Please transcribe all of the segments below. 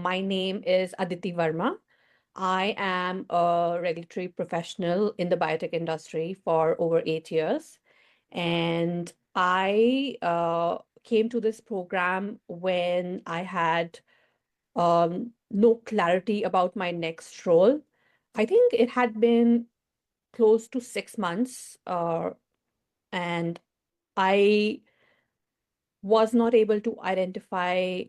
My name is Aditi Verma. I am a regulatory professional in the biotech industry for over 8 years. And I came to this program when I had no clarity about my next role. I think it had been close to 6 months, and I was not able to identify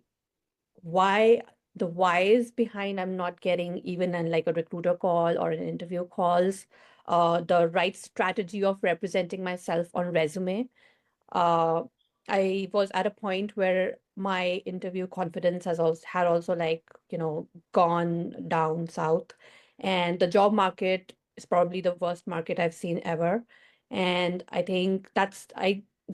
why the whys behind I'm not getting even an like a recruiter call or an interview calls, the right strategy of representing myself on resume. uh, I was at a point where my interview confidence had also like, gone down south. And the job market is probably the worst market I've seen ever. And I think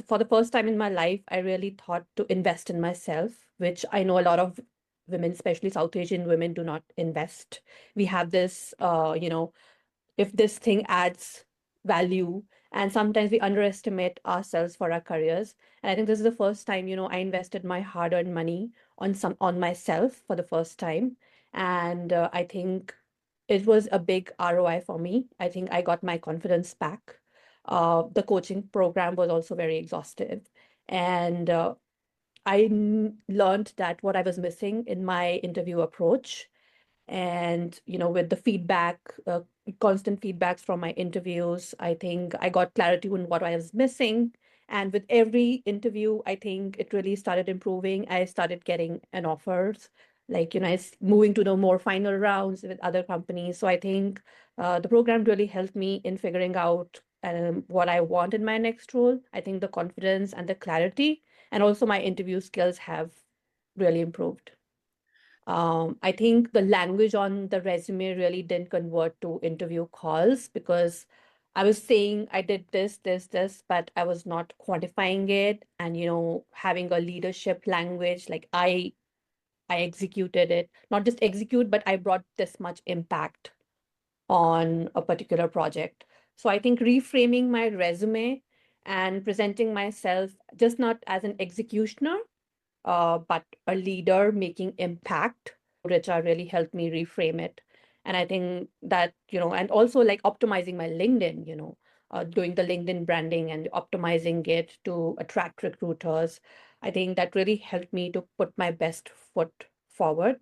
for the first time in my life, I really thought to invest in myself, which I know a lot of women, especially South Asian women, do not invest. We have this, if this thing adds value, and sometimes we underestimate ourselves for our careers. And I think this is the first time, I invested my hard-earned money on myself for the first time. And I think it was a big ROI for me. I think I got my confidence back. The coaching program was also very exhaustive. And learned that what I was missing in my interview approach, and with the feedback, constant feedbacks from my interviews, I think I got clarity on what I was missing. And with every interview, I think it really started improving. I started getting an offers, like, moving to the more final rounds with other companies. So I think the program really helped me in figuring out what I want in my next role. I think the confidence and the clarity, and also my interview skills have really improved. I think the language on the resume really didn't convert to interview calls, because I was saying I did this, but I was not quantifying it. And, having a leadership language, like I executed it, not just execute, but I brought this much impact on a particular project. So I think reframing my resume and presenting myself just not as an executioner, but a leader making impact, Richa really helped me reframe it. And I think that, and also like optimizing my LinkedIn, doing the LinkedIn branding and optimizing it to attract recruiters. I think that really helped me to put my best foot forward.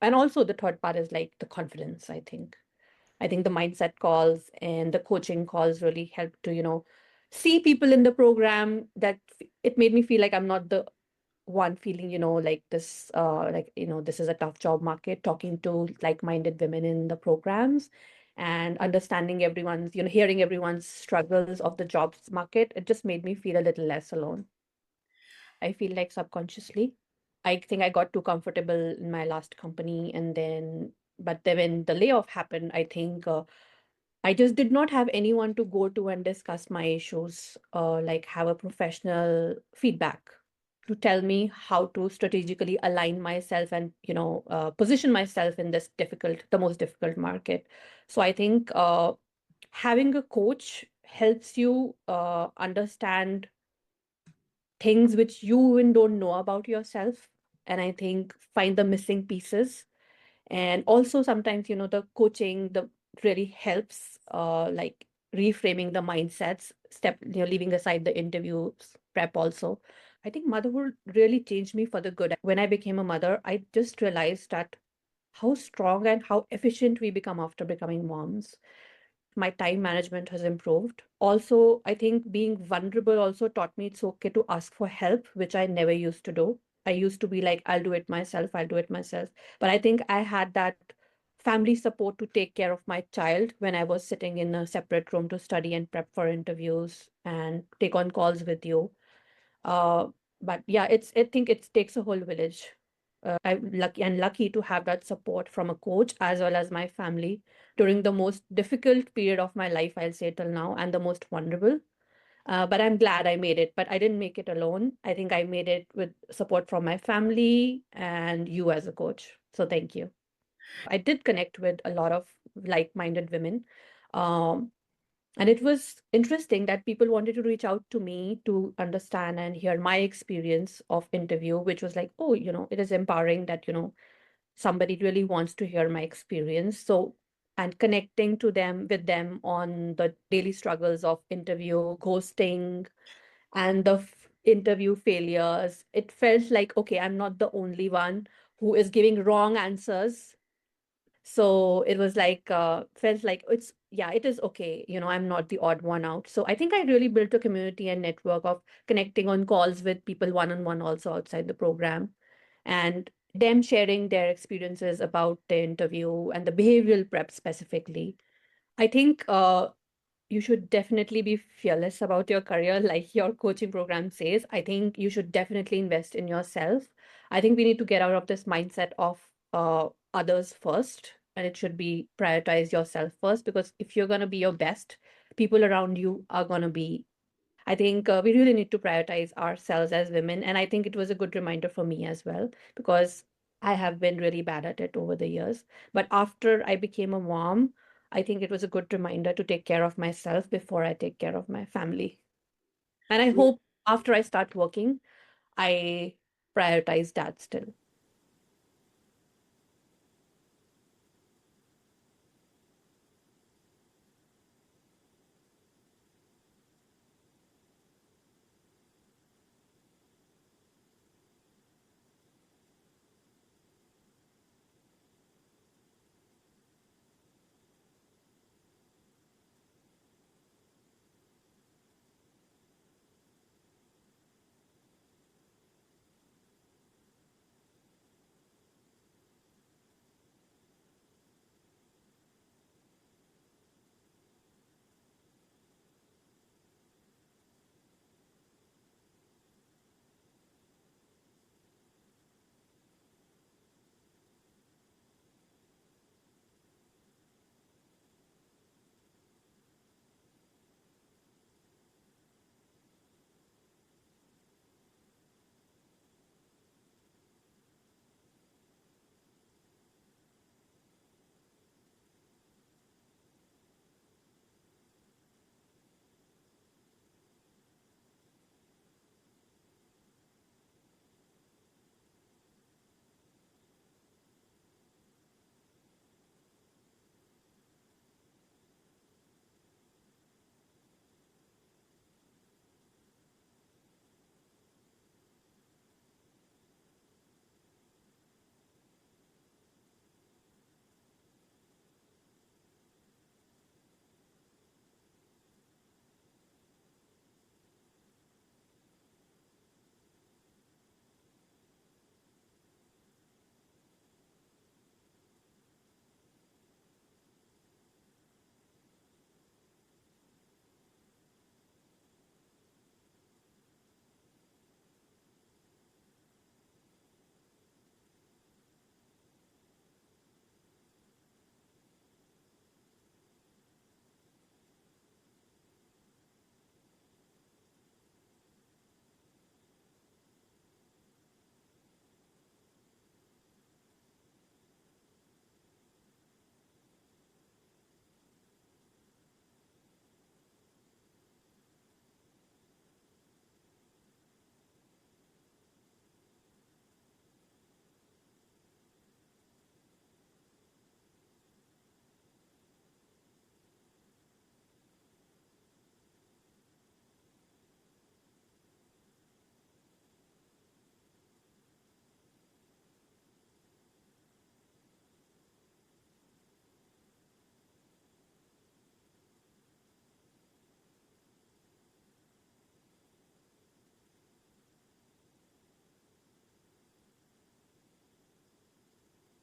And also the third part is like the confidence, I think. I think the mindset calls and the coaching calls really help to, see people in the program that it made me feel like I'm not the one feeling, like this, this is a tough job market, talking to like-minded women in the programs and understanding everyone's, hearing everyone's struggles of the jobs market. It just made me feel a little less alone. I feel like subconsciously, I think I got too comfortable in my last company. But then when the layoff happened, I think I just did not have anyone to go to and discuss my issues, like have a professional feedback to tell me how to strategically align myself and, position myself in the most difficult market. So I think having a coach helps you understand things which you even don't know about yourself. And I think find the missing pieces. And also sometimes, the coaching, the really helps, like reframing the mindsets, leaving aside the interviews prep also. I think motherhood really changed me for the good. When I became a mother, I just realized that how strong and how efficient we become after becoming moms. My time management has improved. Also, I think being vulnerable also taught me it's okay to ask for help, which I never used to do. I used to be like, I'll do it myself. But I think I had that family support to take care of my child when I was sitting in a separate room to study and prep for interviews and take on calls with you. Uh, but yeah, I think it takes a whole village. I'm lucky to have that support from a coach as well as my family during the most difficult period of my life, I'll say till now, and the most vulnerable. But I'm glad I made it. But I didn't make it alone. I think I made it with support from my family and you as a coach. So thank you. I did connect with a lot of like-minded women. Um, and it was interesting that people wanted to reach out to me to understand and hear my experience of interview, which was like, oh, it is empowering that, somebody really wants to hear my experience. So, and connecting to them with them on the daily struggles of interview, ghosting, and the interview failures, it felt like, okay, I'm not the only one who is giving wrong answers. So it was like, felt like it's, yeah, it is okay. I'm not the odd one out. So I think I really built a community and network of connecting on calls with people one on one also outside the program, and them sharing their experiences about the interview and the behavioral prep specifically. I think you should definitely be fearless about your career, like your coaching program says. I think you should definitely invest in yourself. I think we need to get out of this mindset of others first, and it should be prioritize yourself first, because if you're going to be your best, people around you are going to be. I think we really need to prioritize ourselves as women. And I think it was a good reminder for me as well, because I have been really bad at it over the years. But after I became a mom, I think it was a good reminder to take care of myself before I take care of my family. And I Yeah. hope after I start working, I prioritize that still.